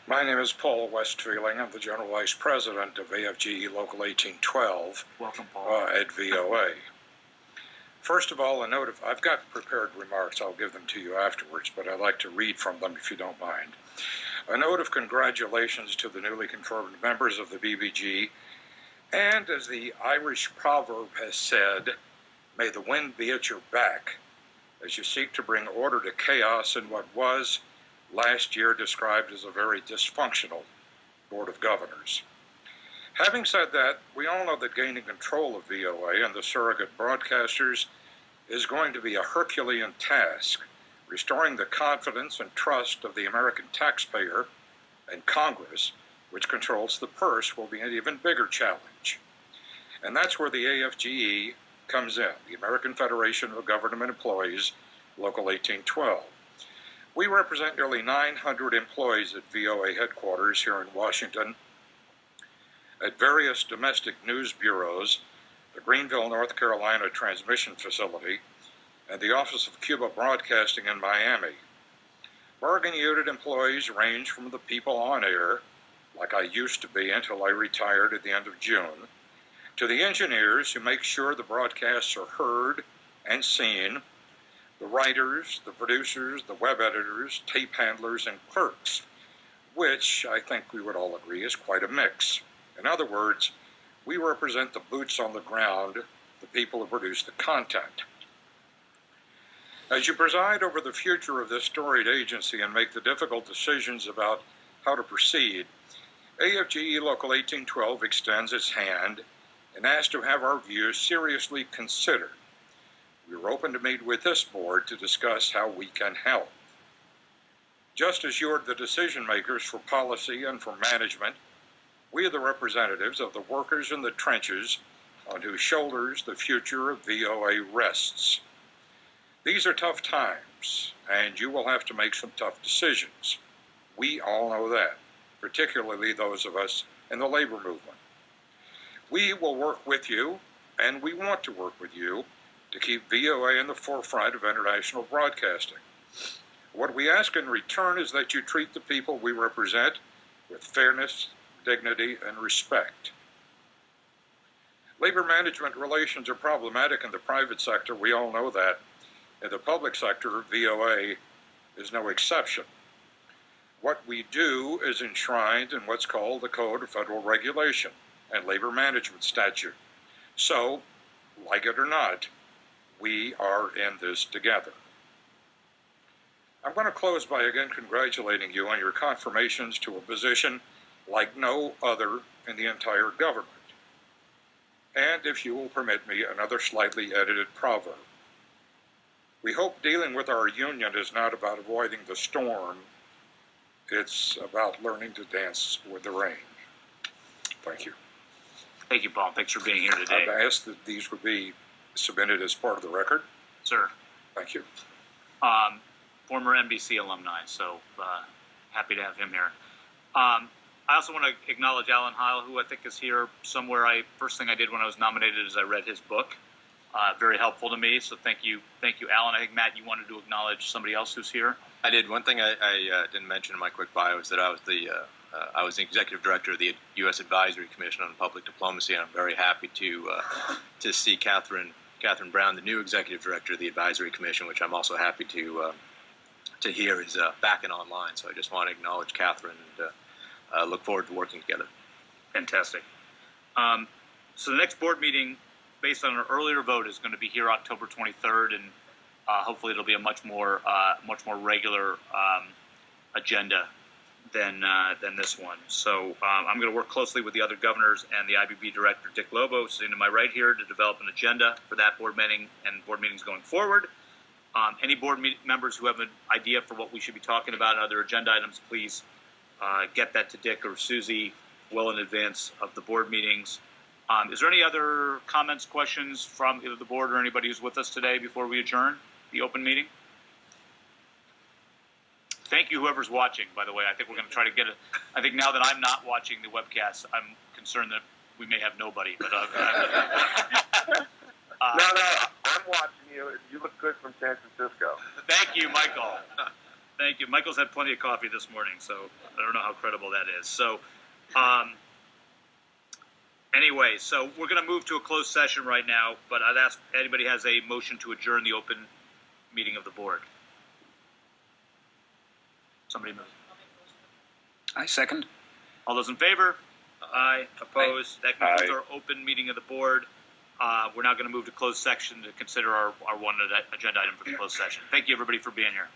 My name is Paul Westfeeling. I'm the General Vice President of AFGE Local 1812 Welcome, Paul. at VOA. First of all, I've got prepared remarks. I'll give them to you afterwards, but I'd like to read from them if you don't mind. A note of congratulations to the newly confirmed members of the BBG, and as the Irish proverb has said, may the wind be at your back as you seek to bring order to chaos in what was, last year, described as a very dysfunctional Board of Governors. Having said that, we all know that gaining control of VOA and the surrogate broadcasters is going to be a Herculean task. Restoring the confidence and trust of the American taxpayer and Congress, which controls the purse, will be an even bigger challenge. And that's where the AFGE comes in, the American Federation of Government Employees, Local 1812. We represent nearly 900 employees at VOA headquarters here in Washington, at various domestic news bureaus, the Greenville, North Carolina transmission facility, and the Office of Cuba Broadcasting in Miami. Bargain unit employees range from the people on air, like I used to be until I retired at the end of June, to the engineers who make sure the broadcasts are heard and seen, the writers, the producers, the web editors, tape handlers, and clerks, which I think we would all agree is quite a mix. In other words, we represent the boots on the ground, the people who produce the content. As you preside over the future of this storied agency and make the difficult decisions about how to proceed, AFGE Local 1812 extends its hand and asks to have our views seriously considered. We are open to meet with this board to discuss how we can help. Just as you are the decision makers for policy and for management, we are the representatives of the workers in the trenches on whose shoulders the future of VOA rests. These are tough times, and you will have to make some tough decisions. We all know that, particularly those of us in the labor movement. We will work with you, and we want to work with you, to keep VOA in the forefront of international broadcasting. What we ask in return is that you treat the people we represent with fairness, dignity, and respect. Labor management relations are problematic in the private sector, we all know that. In the public sector, VOA is no exception. What we do is enshrined in what's called the Code of Federal Regulation and Labor Management Statute. So, like it or not, we are in this together. I'm going to close by again congratulating you on your confirmations to a position like no other in the entire government. And if you will permit me, another slightly edited proverb. We hope dealing with our union is not about avoiding the storm, it's about learning to dance with the rain. Thank you. Thank you, Paul. Thanks for being here today. I've asked that these would be submitted as part of the record. Sir. Thank you. Former NBC alumni, so happy to have him here. I also want to acknowledge Alan Heil, who I think is here somewhere. First thing I did when I was nominated is I read his book. Very helpful to me, so thank you, Alan. I think, Matt, you wanted to acknowledge somebody else who's here. I did. One thing I didn't mention in my quick bio is that I was the executive director of the U.S. Advisory Commission on Public Diplomacy, and I'm very happy to see Catherine Brown, the new executive director of the Advisory Commission, which I'm also happy to hear is back and online. So I just want to acknowledge Catherine and look forward to working together. Fantastic. So the next board meeting, based on an earlier vote, is going to be here October 23rd, and hopefully it'll be a much more regular agenda than this one. So I'm going to work closely with the other governors and the IBB director, Dick Lobo, sitting to my right here, to develop an agenda for that board meeting and board meetings going forward. Any board members who have an idea for what we should be talking about and other agenda items, please get that to Dick or Susie well in advance of the board meetings. Is there any other comments, questions from either the board or anybody who's with us today before we adjourn the open meeting? Thank you, whoever's watching, by the way. I think we're going to try to get it. I think now that I'm not watching the webcast, I'm concerned that we may have nobody. But no, I'm watching you. You look good from San Francisco. Thank you, Michael. Thank you. Michael's had plenty of coffee this morning, so I don't know how credible that is. So, anyway, so we're going to move to a closed session right now, but I'd ask if anybody has a motion to adjourn the open meeting of the board. Somebody move. I second. All those in favor? Aye. Opposed? That concludes Aye. our open meeting of the board. We're now going to move to closed section to consider our one agenda item for the closed session. Thank you, everybody, for being here.